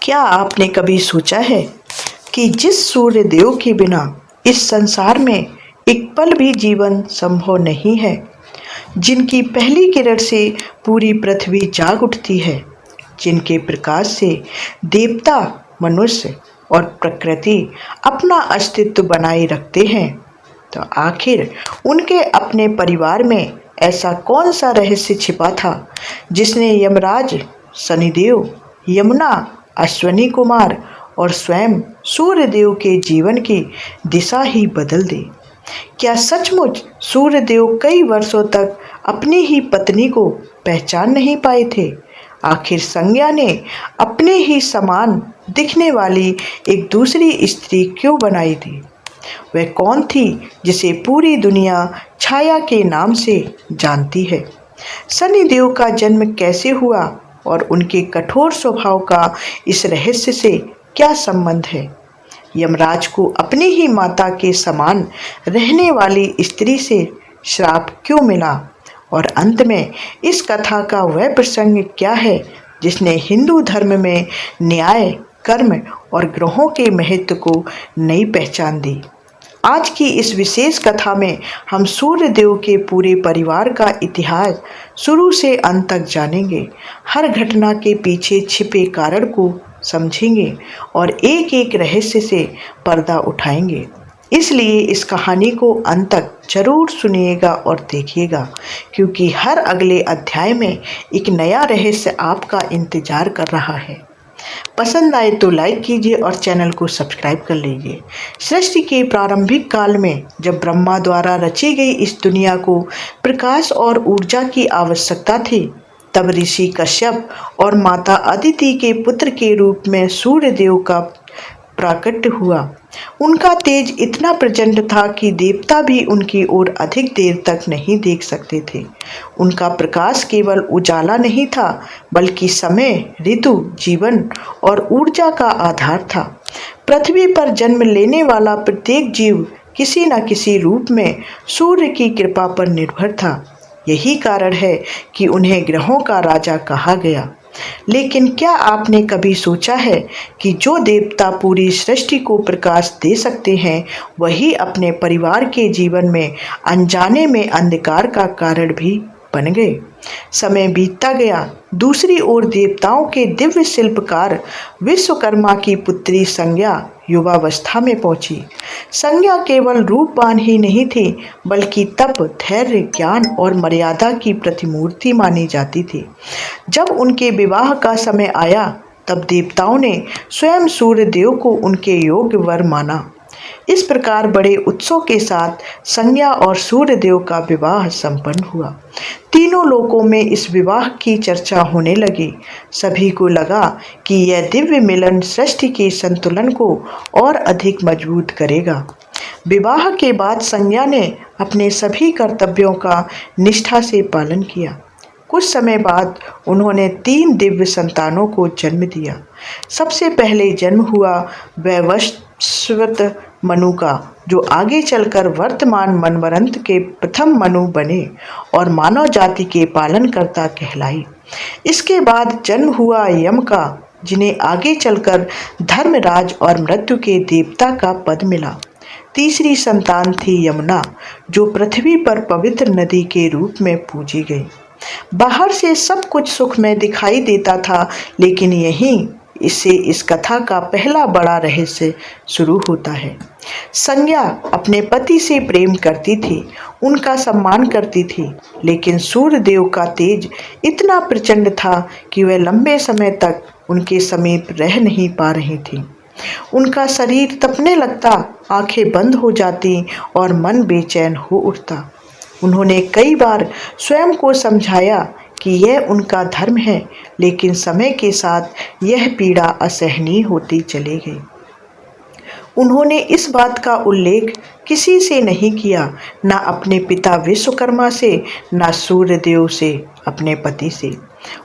क्या आपने कभी सोचा है कि जिस सूर्य देव के बिना इस संसार में एक पल भी जीवन संभव नहीं है, जिनकी पहली किरण से पूरी पृथ्वी जाग उठती है, जिनके प्रकाश से देवता, मनुष्य और प्रकृति अपना अस्तित्व बनाए रखते हैं, तो आखिर उनके अपने परिवार में ऐसा कौन सा रहस्य छिपा था जिसने यमराज, शनिदेव, यमुना, अश्वनी कुमार और स्वयं सूर्यदेव के जीवन की दिशा ही बदल दी। क्या सचमुच सूर्यदेव कई वर्षों तक अपनी ही पत्नी को पहचान नहीं पाए थे? आखिर संज्ञा ने अपने ही समान दिखने वाली एक दूसरी स्त्री क्यों बनाई थी? वह कौन थी जिसे पूरी दुनिया छाया के नाम से जानती है? शनिदेव का जन्म कैसे हुआ और उनके कठोर स्वभाव का इस रहस्य से क्या संबंध है? यमराज को अपनी ही माता के समान रहने वाली स्त्री से श्राप क्यों मिला? और अंत में इस कथा का वह प्रसंग क्या है जिसने हिंदू धर्म में न्याय, कर्म और ग्रहों के महत्व को नई पहचान दी? आज की इस विशेष कथा में हम सूर्यदेव के पूरे परिवार का इतिहास शुरू से अंत तक जानेंगे। हर घटना के पीछे छिपे कारण को समझेंगे और एक एक रहस्य से पर्दा उठाएंगे। इसलिए इस कहानी को अंत तक जरूर सुनिएगा और देखिएगा, क्योंकि हर अगले अध्याय में एक नया रहस्य आपका इंतजार कर रहा है। पसंद आए तो लाइक कीजिए और चैनल को सब्सक्राइब कर लीजिए। सृष्टि के प्रारंभिक काल में जब ब्रह्मा द्वारा रची गई इस दुनिया को प्रकाश और ऊर्जा की आवश्यकता थी, तब ऋषि कश्यप और माता अदिति के पुत्र के रूप में सूर्यदेव का प्राकट्य हुआ। उनका तेज इतना प्रचंड था कि देवता भी उनकी ओर अधिक देर तक नहीं देख सकते थे। उनका प्रकाश केवल उजाला नहीं था, बल्कि समय, ऋतु, जीवन और ऊर्जा का आधार था। पृथ्वी पर जन्म लेने वाला प्रत्येक जीव किसी न किसी रूप में सूर्य की कृपा पर निर्भर था। यही कारण है कि उन्हें ग्रहों का राजा कहा गया। लेकिन क्या आपने कभी सोचा है कि जो देवता पूरी सृष्टि को प्रकाश दे सकते हैं, वही अपने परिवार के जीवन में अनजाने में अंधकार का कारण भी बन गए? समय बीतता गया। दूसरी ओर देवताओं के दिव्य शिल्पकार विश्वकर्मा की पुत्री संज्ञा युवावस्था में पहुंची। संज्ञा केवल रूपवान ही नहीं थी, बल्कि तप, धैर्य, ज्ञान और मर्यादा की प्रतिमूर्ति मानी जाती थी। जब उनके विवाह का समय आया, तब देवताओं ने स्वयं सूर्यदेव को उनके योग्य वर माना। इस प्रकार बड़े उत्सव के साथ संज्ञा और सूर्यदेव का विवाह संपन्न हुआ। तीनों लोकों में इस विवाह की चर्चा होने लगी। सभी को लगा कि यह दिव्य मिलन सृष्टि के संतुलन को और अधिक मजबूत करेगा। विवाह के बाद संज्ञा ने अपने सभी कर्तव्यों का निष्ठा से पालन किया। कुछ समय बाद उन्होंने 3 दिव्य संतानों को जन्म दिया। सबसे पहले जन्म हुआ वैवस्वत मनु का, जो आगे चलकर वर्तमान मनवंत के प्रथम मनु बने और मानव जाति के पालनकर्ता कहलाई। इसके बाद जन्म हुआ यम का, जिन्हें आगे चलकर धर्मराज और मृत्यु के देवता का पद मिला। तीसरी संतान थी यमुना, जो पृथ्वी पर पवित्र नदी के रूप में पूजी गई। बाहर से सब कुछ सुखमय दिखाई देता था, लेकिन यहीं इससे इस कथा का पहला बड़ा रहस्य शुरू होता है। संज्ञा अपने पति से प्रेम करती थी, उनका सम्मान करती थी, लेकिन सूर्यदेव का तेज इतना प्रचंड था कि वह लंबे समय तक उनके समीप रह नहीं पा रही थी। उनका शरीर तपने लगता, आंखें बंद हो जाती और मन बेचैन हो उठता। उन्होंने कई बार स्वयं को समझाया कि यह उनका धर्म है, लेकिन समय के साथ यह पीड़ा असहनीय होती चली गई। उन्होंने इस बात का उल्लेख किसी से नहीं किया, न अपने पिता विश्वकर्मा से, न सूर्यदेव से, अपने पति से।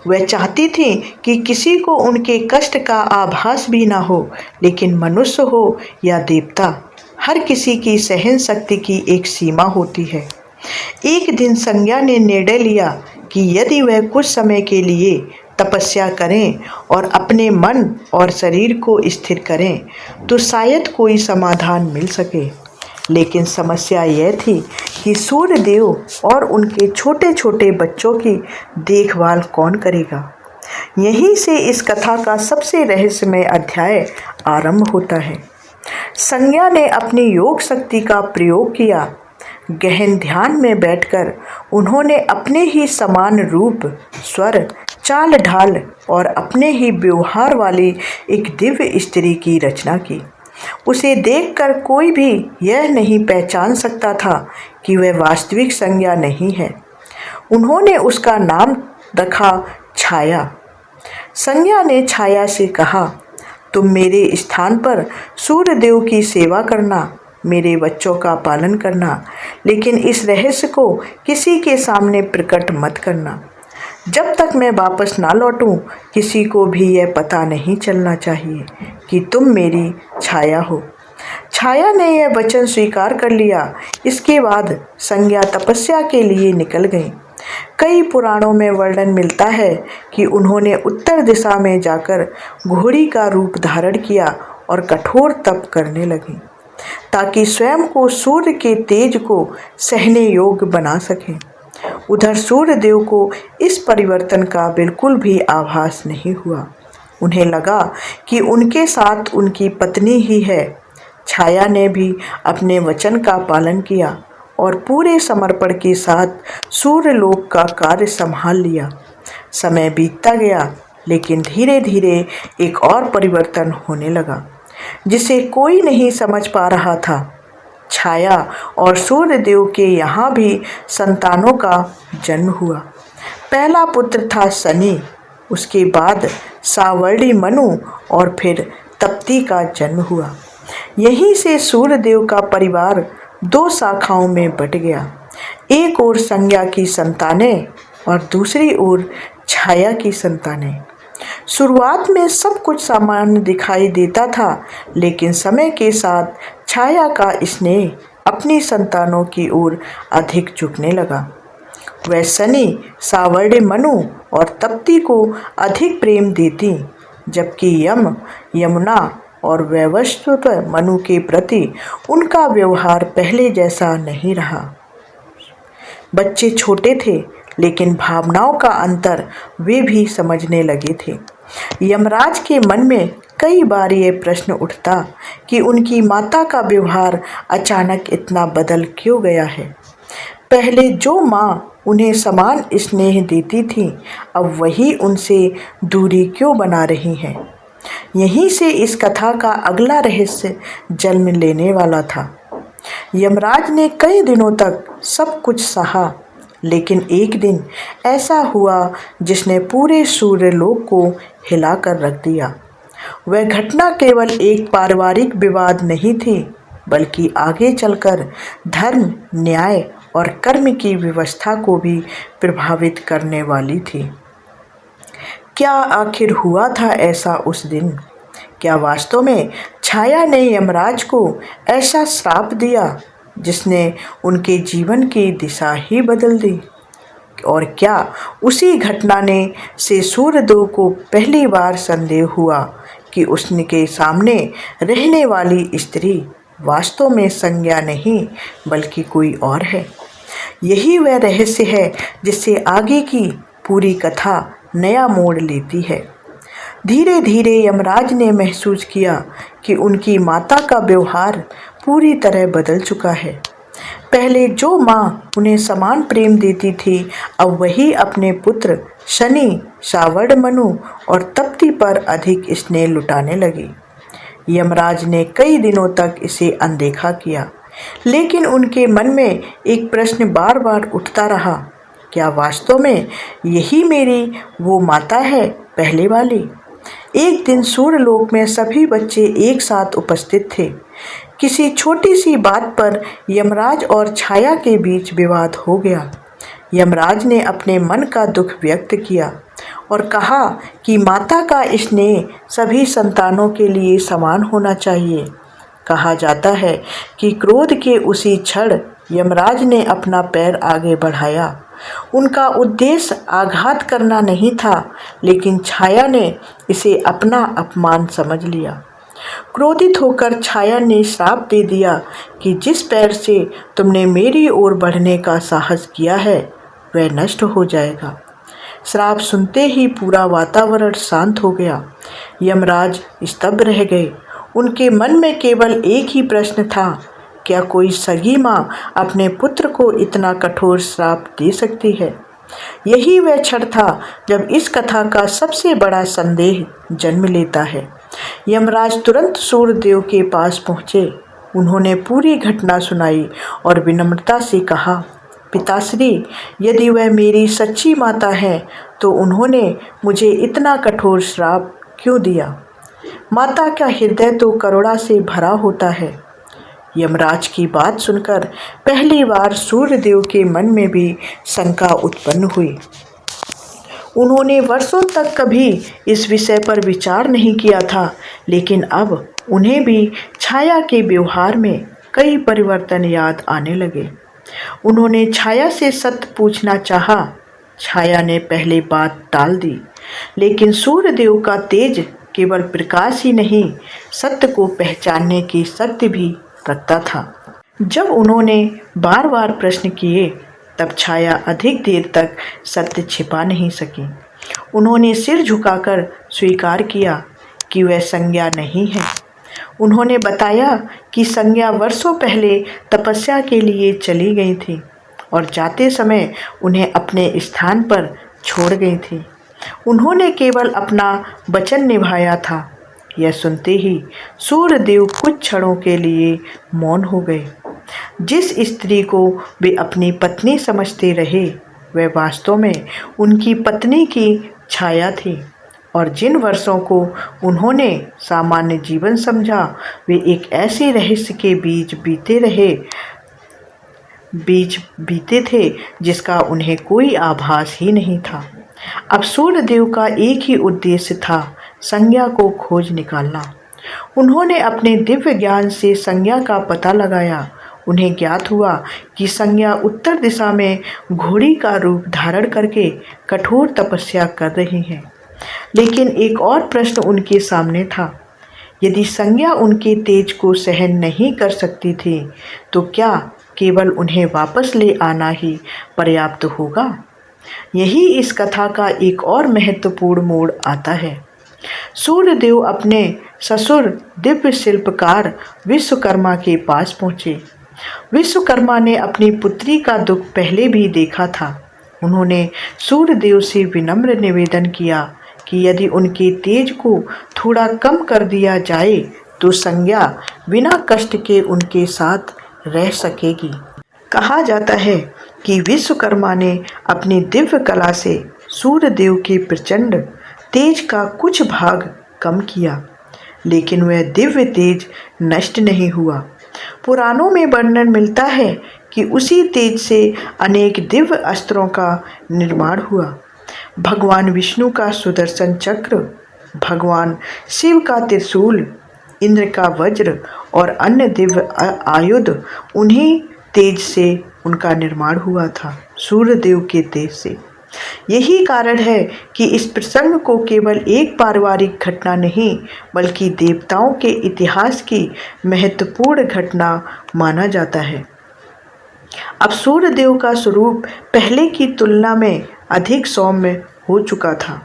वह चाहती थी कि किसी को उनके कष्ट का आभास भी ना हो, लेकिन मनुष्य हो या देवता, हर किसी की सहन शक्ति की एक सीमा होती है। एक दिन संज्ञा ने निर्णय लिया कि यदि वह कुछ समय के लिए तपस्या करें और अपने मन और शरीर को स्थिर करें तो शायद कोई समाधान मिल सके। लेकिन समस्या यह थी कि सूर्य देव और उनके छोटे छोटे बच्चों की देखभाल कौन करेगा। यहीं से इस कथा का सबसे रहस्यमय अध्याय आरंभ होता है। संज्ञा ने अपनी योग शक्ति का प्रयोग किया। गहन ध्यान में बैठकर उन्होंने अपने ही समान रूप, स्वर, चाल ढाल और अपने ही व्यवहार वाली एक दिव्य स्त्री की रचना की। उसे देखकर कोई भी यह नहीं पहचान सकता था कि वह वास्तविक संज्ञा नहीं है। उन्होंने उसका नाम रखा छाया। संज्ञा ने छाया से कहा, तुम मेरे स्थान पर सूर्यदेव की सेवा करना, मेरे बच्चों का पालन करना, लेकिन इस रहस्य को किसी के सामने प्रकट मत करना। जब तक मैं वापस ना लौटूं, किसी को भी यह पता नहीं चलना चाहिए कि तुम मेरी छाया हो। छाया ने यह वचन स्वीकार कर लिया। इसके बाद संज्ञा तपस्या के लिए निकल गई। कई पुराणों में वर्णन मिलता है कि उन्होंने उत्तर दिशा में जाकर घोड़ी का रूप धारण किया और कठोर तप करने लगी ताकि स्वयं को सूर्य के तेज को सहने योग्य बना सकें। उधर सूर्यदेव को इस परिवर्तन का बिल्कुल भी आभास नहीं हुआ। उन्हें लगा कि उनके साथ उनकी पत्नी ही है। छाया ने भी अपने वचन का पालन किया और पूरे समर्पण के साथ सूर्यलोक का कार्य संभाल लिया। समय बीतता गया, लेकिन धीरे धीरे एक और परिवर्तन होने लगा जिसे कोई नहीं समझ पा रहा था। छाया और सूर्यदेव के यहाँ भी संतानों का जन्म हुआ। पहला पुत्र था शनि, उसके बाद सावर्णी मनु और फिर तप्ती का जन्म हुआ। यहीं से सूर्यदेव का परिवार दो शाखाओं में बट गया। एक ओर संज्ञा की संतानें और दूसरी ओर छाया की संतानें। शुरुआत में सब कुछ सामान्य दिखाई देता था, लेकिन समय के साथ छाया का स्नेह अपनी संतानों की ओर अधिक झुकने लगा। वह शनि, सावर्णी मनु और तप्ती को अधिक प्रेम देती, जबकि यम, यमुना और वैवस्वत मनु के प्रति उनका व्यवहार पहले जैसा नहीं रहा। बच्चे छोटे थे, लेकिन भावनाओं का अंतर वे भी समझने लगे थे। यमराज के मन में कई बार ये प्रश्न उठता कि उनकी माता का व्यवहार अचानक इतना बदल क्यों गया है। पहले जो माँ उन्हें समान स्नेह देती थी, अब वही उनसे दूरी क्यों बना रही है। यहीं से इस कथा का अगला रहस्य जन्म लेने वाला था। यमराज ने कई दिनों तक सब कुछ सहा, लेकिन एक दिन ऐसा हुआ जिसने पूरे सूर्यलोक को हिलाकर रख दिया। वह घटना केवल एक पारिवारिक विवाद नहीं थी, बल्कि आगे चलकर धर्म, न्याय और कर्म की व्यवस्था को भी प्रभावित करने वाली थी। क्या आखिर हुआ था ऐसा उस दिन? क्या वास्तव में छाया ने यमराज को ऐसा श्राप दिया जिसने उनके जीवन की दिशा ही बदल दी? और क्या उसी घटना ने से सूर्यदेव को पहली बार संदेह हुआ कि उसके सामने रहने वाली स्त्री वास्तव में संज्ञा नहीं बल्कि कोई और है? यही वह रहस्य है जिससे आगे की पूरी कथा नया मोड़ लेती है। धीरे धीरे यमराज ने महसूस किया कि उनकी माता का व्यवहार पूरी तरह बदल चुका है। पहले जो माँ उन्हें समान प्रेम देती थी, अब वही अपने पुत्र शनि, सावर्णी मनु और तप्ती पर अधिक स्नेह लुटाने लगी। यमराज ने कई दिनों तक इसे अनदेखा किया, लेकिन उनके मन में एक प्रश्न बार बार उठता रहा, क्या वास्तव में यही मेरी वो माता है, पहले वाली? एक दिन सूर्यलोक में सभी बच्चे एक साथ उपस्थित थे। किसी छोटी सी बात पर यमराज और छाया के बीच विवाद हो गया। यमराज ने अपने मन का दुख व्यक्त किया और कहा कि माता का स्नेह सभी संतानों के लिए समान होना चाहिए। कहा जाता है कि क्रोध के उसी क्षण यमराज ने अपना पैर आगे बढ़ाया उनका उद्देश्य आघात करना नहीं था, लेकिन छाया ने इसे अपना अपमान समझ लिया। क्रोधित होकर छाया ने श्राप दे दिया कि जिस पैर से तुमने मेरी ओर बढ़ने का साहस किया है वह नष्ट हो जाएगा। श्राप सुनते ही पूरा वातावरण शांत हो गया। यमराज स्तब्ध रह गए। उनके मन में केवल एक ही प्रश्न था, क्या कोई सगी माँ अपने पुत्र को इतना कठोर श्राप दे सकती है? यही वह क्षण था जब इस कथा का सबसे बड़ा संदेह जन्म लेता है। यमराज तुरंत सूर्यदेव के पास पहुँचे। उन्होंने पूरी घटना सुनाई और विनम्रता से कहा, पिताश्री, यदि वह मेरी सच्ची माता है तो उन्होंने मुझे इतना कठोर श्राप क्यों दिया? माता का हृदय तो करुणा से भरा होता है। यमराज की बात सुनकर पहली बार सूर्यदेव के मन में भी शंका उत्पन्न हुई। उन्होंने वर्षों तक कभी इस विषय पर विचार नहीं किया था, लेकिन अब उन्हें भी छाया के व्यवहार में कई परिवर्तन याद आने लगे। उन्होंने छाया से सत्य पूछना चाहा। छाया ने पहले बात टाल दी, लेकिन सूर्यदेव का तेज केवल प्रकाश ही नहीं, सत्य को पहचानने की शक्ति भी रखता था। जब उन्होंने बार बार प्रश्न किए, तब छाया अधिक देर तक सत्य छिपा नहीं सकी। उन्होंने सिर झुकाकर स्वीकार किया कि वह संज्ञा नहीं है। उन्होंने बताया कि संज्ञा वर्षों पहले तपस्या के लिए चली गई थी और जाते समय उन्हें अपने स्थान पर छोड़ गई थी। उन्होंने केवल अपना वचन निभाया था। यह सुनते ही सूर्यदेव कुछ क्षणों के लिए मौन हो गए। जिस स्त्री को वे अपनी पत्नी समझते रहे, वह वास्तव में उनकी पत्नी की छाया थी, और जिन वर्षों को उन्होंने सामान्य जीवन समझा, वे एक ऐसे रहस्य के बीच बीते थे जिसका उन्हें कोई आभास ही नहीं था। अब सूर्यदेव का एक ही उद्देश्य था, संज्ञा को खोज निकालना। उन्होंने अपने दिव्य ज्ञान से संज्ञा का पता लगाया। उन्हें ज्ञात हुआ कि संज्ञा उत्तर दिशा में घोड़ी का रूप धारण करके कठोर तपस्या कर रही है। लेकिन एक और प्रश्न उनके सामने था। यदि संज्ञा उनके तेज को सहन नहीं कर सकती थी, तो क्या केवल उन्हें वापस ले आना ही पर्याप्त होगा? यही इस कथा का एक और महत्वपूर्ण मोड़ आता है। सूर्यदेव अपने ससुर दिव्य शिल्पकार विश्वकर्मा के पास पहुँचे। विश्वकर्मा ने अपनी पुत्री का दुख पहले भी देखा था। उन्होंने सूर्यदेव से विनम्र निवेदन किया कि यदि उनके तेज को थोड़ा कम कर दिया जाए तो संज्ञा बिना कष्ट के उनके साथ रह सकेगी। कहा जाता है कि विश्वकर्मा ने अपनी दिव्य कला से सूर्यदेव के प्रचंड तेज का कुछ भाग कम किया, लेकिन वह दिव्य तेज नष्ट नहीं हुआ। पुराणों में वर्णन मिलता है कि उसी तेज से अनेक दिव्य अस्त्रों का निर्माण हुआ। भगवान विष्णु का सुदर्शन चक्र, भगवान शिव का त्रिशूल, इंद्र का वज्र और अन्य दिव्य आयुध उन्हीं तेज से उनका निर्माण हुआ था, सूर्यदेव के तेज से। यही कारण है कि इस प्रसंग को केवल एक पारिवारिक घटना नहीं, बल्कि देवताओं के इतिहास की महत्वपूर्ण घटना माना जाता है। अब सूर्यदेव का स्वरूप पहले की तुलना में अधिक सौम्य हो चुका था।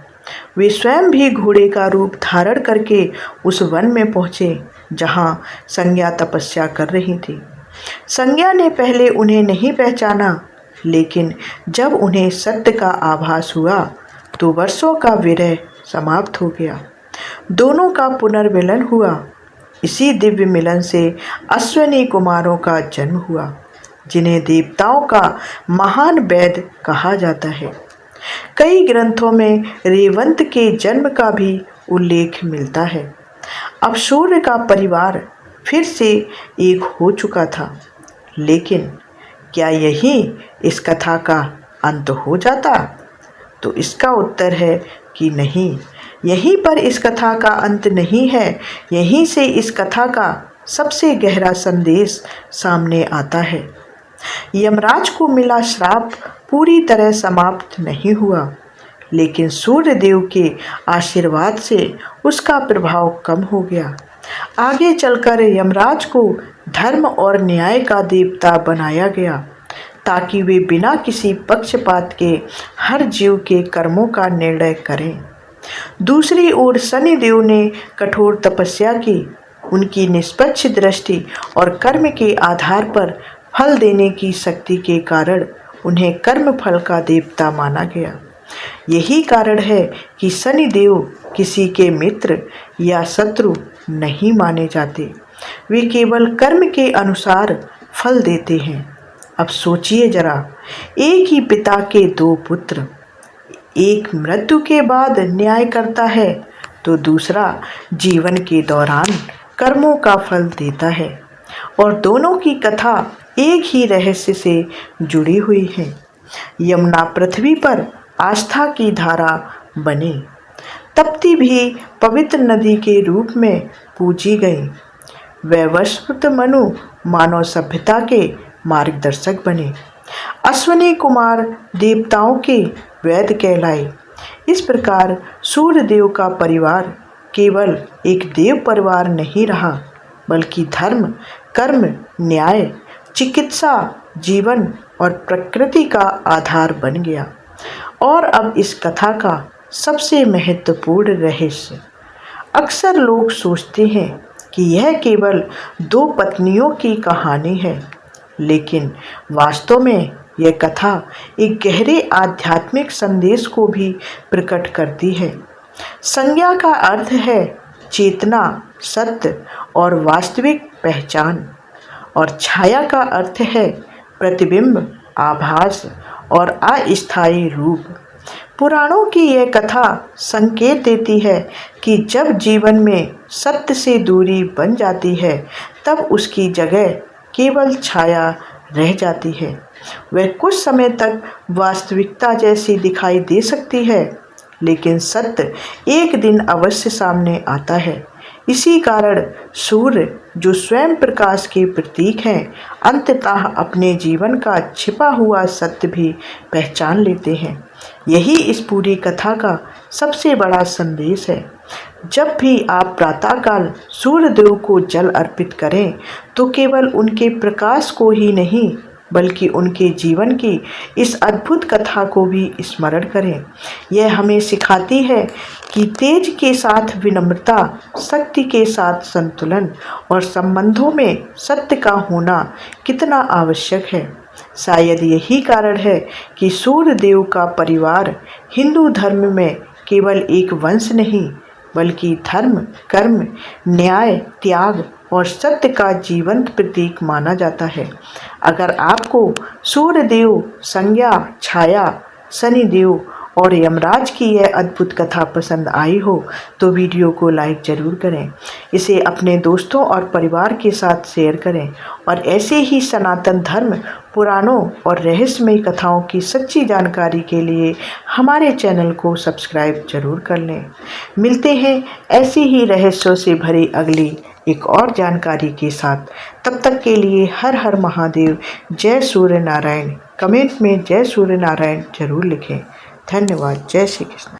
वे स्वयं भी घोड़े का रूप धारण करके उस वन में पहुँचे जहाँ संज्ञा तपस्या कर रही थी। संज्ञा ने पहले उन्हें नहीं पहचाना, लेकिन जब उन्हें सत्य का आभास हुआ तो वर्षों का विरह समाप्त हो गया। दोनों का पुनर्मिलन हुआ। इसी दिव्य मिलन से अश्विनी कुमारों का जन्म हुआ, जिन्हें देवताओं का महान वैद्य कहा जाता है। कई ग्रंथों में रेवंत के जन्म का भी उल्लेख मिलता है। अब सूर्य का परिवार फिर से एक हो चुका था, लेकिन क्या यही इस कथा का अंत हो जाता? तो इसका उत्तर है कि नहीं, यहीं पर इस कथा का अंत नहीं है। यहीं से इस कथा का सबसे गहरा संदेश सामने आता है। यमराज को मिला श्राप पूरी तरह समाप्त नहीं हुआ, लेकिन सूर्यदेव के आशीर्वाद से उसका प्रभाव कम हो गया। आगे चलकर यमराज को धर्म और न्याय का देवता बनाया गया, ताकि वे बिना किसी पक्षपात के हर जीव के कर्मों का निर्णय करें। दूसरी ओर शनिदेव ने कठोर तपस्या की। उनकी निष्पक्ष दृष्टि और कर्म के आधार पर फल देने की शक्ति के कारण उन्हें कर्म फल का देवता माना गया। यही कारण है कि शनिदेव किसी के मित्र या शत्रु नहीं माने जाते, वे केवल कर्म के अनुसार फल देते हैं। अब सोचिए जरा, एक ही पिता के दो पुत्र, एक मृत्यु के बाद न्याय करता है तो दूसरा जीवन के दौरान कर्मों का फल देता है, और दोनों की कथा एक ही रहस्य से जुड़ी हुई है। यमुना पृथ्वी पर आस्था की धारा बनी, तप्ती भी पवित्र नदी के रूप में पूजी गई। वैवस्वत मनु मानव सभ्यता के मार्गदर्शक बने। अश्विनी कुमार देवताओं के वैद्य कहलाए। इस प्रकार सूर्यदेव का परिवार केवल एक देव परिवार नहीं रहा, बल्कि धर्म, कर्म, न्याय, चिकित्सा, जीवन और प्रकृति का आधार बन गया। और अब इस कथा का सबसे महत्वपूर्ण रहस्य, अक्सर लोग सोचते हैं कि यह केवल दो पत्नियों की कहानी है, लेकिन वास्तव में यह कथा एक गहरे आध्यात्मिक संदेश को भी प्रकट करती है। संज्ञा का अर्थ है चेतना, सत्य और वास्तविक पहचान, और छाया का अर्थ है प्रतिबिंब, आभास और अस्थायी रूप। पुराणों की यह कथा संकेत देती है कि जब जीवन में सत्य से दूरी बन जाती है, तब उसकी जगह केवल छाया रह जाती है। वह कुछ समय तक वास्तविकता जैसी दिखाई दे सकती है, लेकिन सत्य एक दिन अवश्य सामने आता है। इसी कारण सूर्य, जो स्वयं प्रकाश के प्रतीक हैं, अंततः अपने जीवन का छिपा हुआ सत्य भी पहचान लेते हैं। यही इस पूरी कथा का सबसे बड़ा संदेश है। जब भी आप प्रातःकाल सूर्यदेव को जल अर्पित करें, तो केवल उनके प्रकाश को ही नहीं, बल्कि उनके जीवन की इस अद्भुत कथा को भी स्मरण करें। यह हमें सिखाती है कि तेज के साथ विनम्रता, शक्ति के साथ संतुलन और संबंधों में सत्य का होना कितना आवश्यक है। शायद यही कारण है कि सूर्यदेव का परिवार हिंदू धर्म में केवल एक वंश नहीं, बल्कि धर्म, कर्म, न्याय, त्याग और सत्य का जीवंत प्रतीक माना जाता है। अगर आपको सूर्यदेव, संज्ञा, छाया, शनिदेव और यमराज की यह अद्भुत कथा पसंद आई हो तो वीडियो को लाइक ज़रूर करें, इसे अपने दोस्तों और परिवार के साथ शेयर करें, और ऐसे ही सनातन धर्म, पुराणों और रहस्यमय कथाओं की सच्ची जानकारी के लिए हमारे चैनल को सब्सक्राइब जरूर कर लें। मिलते हैं ऐसी ही रहस्यों से भरी अगली एक और जानकारी के साथ। तब तक के लिए हर हर महादेव, जय सूर्य नारायण। कमेंट में जय सूर्य नारायण जरूर लिखें। धन्यवाद। जय श्री कृष्ण।